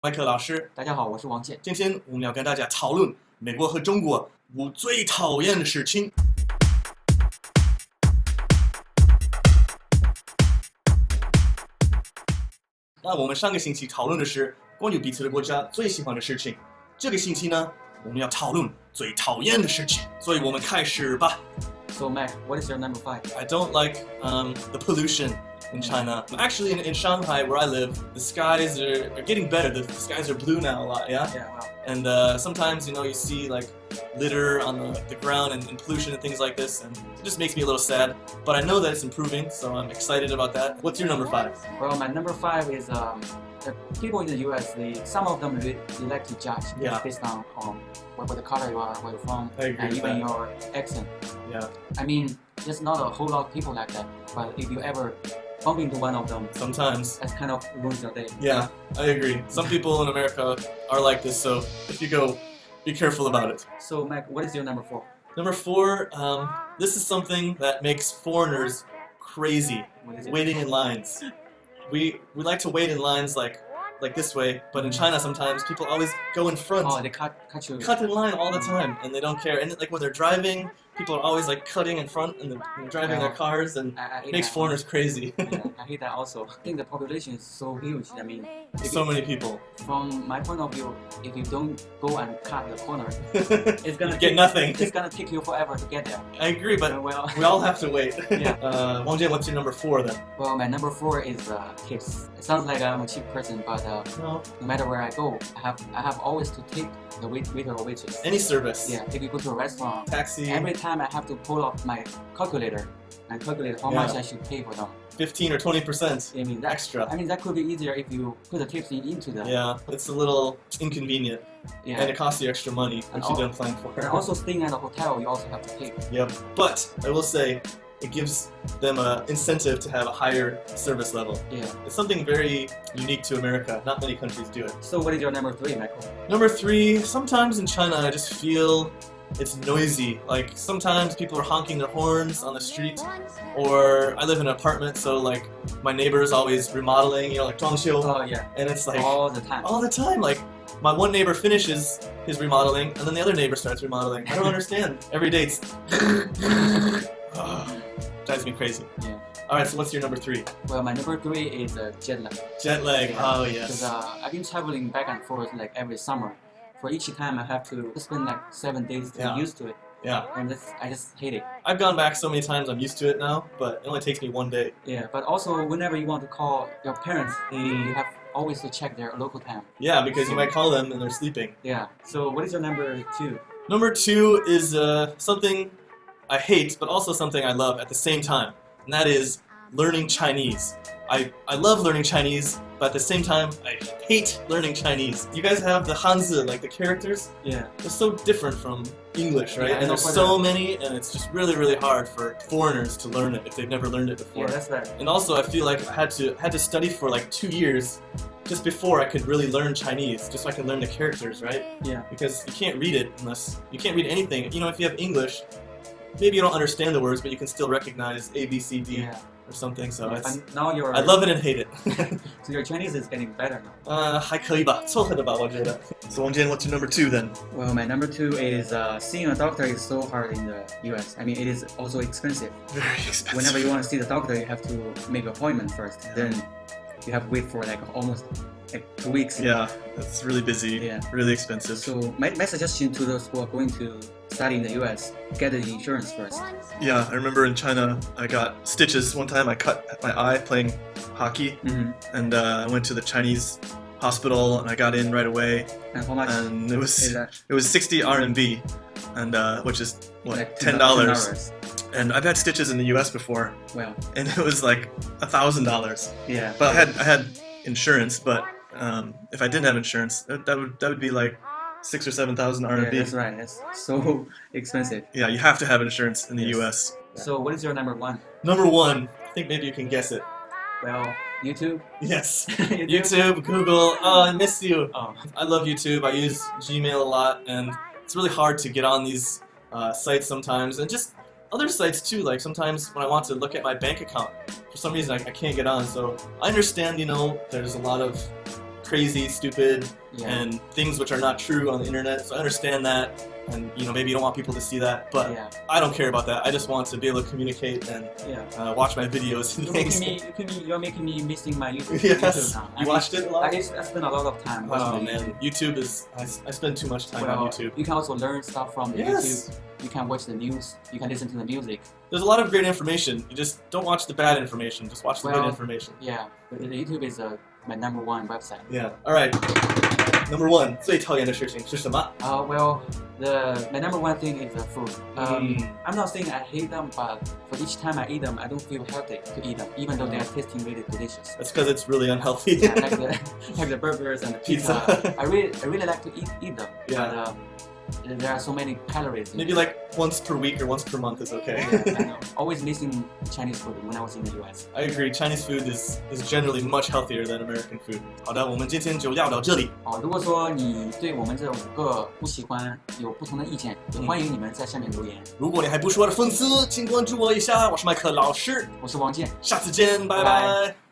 麦克老师，大家好，我是王建。今天我们要跟大家讨论美国和中国5最讨厌的事情。那我们上个星期讨论的是关于彼此的国家最喜欢的事情，这个星期呢，我们要讨论最讨厌的事情，所以我们开始吧。So Mac, what is your number 5? I don't like the pollution in China. Actually, in Shanghai, where I live, the skies are getting better. The skies are blue now a lot, yeah? Yeah, wow. And sometimes, you see like litter on the ground and pollution and things like this, and it just makes me a little sad. But I know that it's improving, so I'm excited about that. What's your number 5? Well, my number 5 is the people in the US. Some of them they like to judge based on what the color you are, where you're from, and even your accent. Yeah. I mean, there's not a whole lot of people like that. But if you ever bump into one of them, sometimes that kind of ruins your day. Yeah, I agree. Some people in America are like this, so if you go, be careful about it. So, Mac, what is your number 4? Number 4, this is something that makes foreigners crazy. What is it? Waiting in lines. We like to wait in lines like this way, but in China sometimes people always go in front. Oh, they cut you. Cut in line all the time, and they don't care. And like when they're driving, people are always like cutting in front and they're driving their cars, and it makes foreigners crazy. Yeah, I hate that also. I think the population is so huge. I mean, so many people. From my point of view, if you don't go and cut the corner, it's gonna get nothing. It's gonna take you forever to get there. I agree, but we all have to wait. Yeah. Wang Jian, what's your number 4 then? Well, my number 4 is tips. It sounds like I'm a cheap person, but no matter where I go, I have always to tip the waiter or waitress. Any service. Yeah. If you go to a restaurant, taxi. Every time I have to pull up my calculator and calculate how much I should pay for them. 15 or 20%. I mean, extra. I mean, that could be easier if you put the tips into them. Yeah, it's a little inconvenient. Yeah. And it costs you extra money, which you don't plan for. And also staying at a hotel, you also have to pay. Yep. But I will say, it gives them an incentive to have a higher service level. Yeah. It's something very unique to America. Not many countries do it. So what is your number 3, Michael? Number 3, sometimes in China I just feel it's noisy. Like sometimes people are honking their horns on the street, or I live in an apartment, so like my neighbor is always remodeling, like 装修. Oh yeah. And it's like all the time. All the time. Like my one neighbor finishes his remodeling, and then the other neighbor starts remodeling. I don't understand. Every day it's drives me crazy. Yeah. Alright, so what's your number 3? Well, my number 3 is Jetlag. Jetlag. Yeah. Oh yes. Because I've been traveling back and forth like every summer. For each time I have to spend like 7 days to get used to it. Yeah. And I just hate it. I've gone back so many times, I'm used to it now, but it only takes me 1 day. Yeah, but also whenever you want to call your parents, you have always to check their local time. Yeah, because you might call them and they're sleeping. Yeah. So what is your number 2? Number 2 is something I hate, but also something I love at the same time, and that is learning Chinese. I love learning Chinese, but at the same time, I hate learning Chinese. You guys have the Hanzi, like the characters? Yeah. They're so different from English, right? Yeah, and there's so many, and it's just really, really hard for foreigners to learn it if they've never learned it before. Yeah, that's right. And also, I feel like I had to study for like 2 years just before I could really learn Chinese, just so I could learn the characters, right? Yeah. Because you can't read it you can't read anything. If you have English, maybe you don't understand the words, but you can still recognize A, B, C, D. Or something, so now I love it and hate it. So your Chinese is getting better now. 还可以吧，凑合的吧，我觉得。So Wang Jian, what's your number 2 then? Well, my number 2 is seeing a doctor is so hard in the US. I mean, it is also expensive. Very expensive. Whenever you want to see the doctor, you have to make an appointment first. Then you have to wait for like almost 2 weeks. Yeah, it's really busy. Yeah. Really expensive. So my suggestion to those who are going to study in the US, get the insurance first. Yeah, I remember in China, I got stitches. One time I cut my eye playing hockey, and I went to the Chinese hospital, and I got in right away. And how much? And it was 60 RMB, and which is what, like $10. And I've had stitches in the US before. Well. And it was like $1,000. Yeah. But I had insurance, but if I didn't have insurance, that would be like 6,000 or 7,000 RMB. Yeah, that's right. That's so expensive. Yeah, you have to have insurance in the US. So what is your number 1? Number 1, I think maybe you can guess it. Well, YouTube? Yes. YouTube, Google. Oh, I miss you. Oh. I love YouTube. I use Gmail a lot, and it's really hard to get on these sites sometimes, and just other sites too. Like sometimes when I want to look at my bank account, for some reason I can't get on. So I understand, there's a lot of crazy, stupid, Yeah. and things which are not true on the internet. So I understand that, and maybe you don't want people to see that, but Yeah. I don't care about that. I just want to be able to communicate and watch my videos and things. You're making me missing my YouTube. Yes. YouTube now. You watched it a lot? I spend a lot of time watching YouTube is I spend too much time on YouTube. You can also learn stuff from the YouTube. You can watch the news. You can listen to the music. There's a lot of great information. You just don't watch the bad information. Just watch the good information. Yeah, the YouTube is my number one website. Yeah. All right. Number one, 最讨厌的事情是什么？ Well, my number one thing is the food. I'm not saying I hate them, but for each time I eat them, I don't feel healthy to eat them, even though they are tasting really delicious. That's because it's really unhealthy. Yeah, like the burgers and the pizza. I really like to eat them. Yeah. But there are so many calories. Maybe like once per week or once per month is okay. Yeah, I know. Always missing Chinese food when I was in the US. I agree. Chinese food is generally much healthier than American food. 好的，我们今天就聊到这里。如果说你对我们这5个不喜欢有不同的意见，也欢迎你们在下面留言。如果你还不是我的粉丝，请关注我一下。我是麦克老师，我是王健，下次见，拜拜。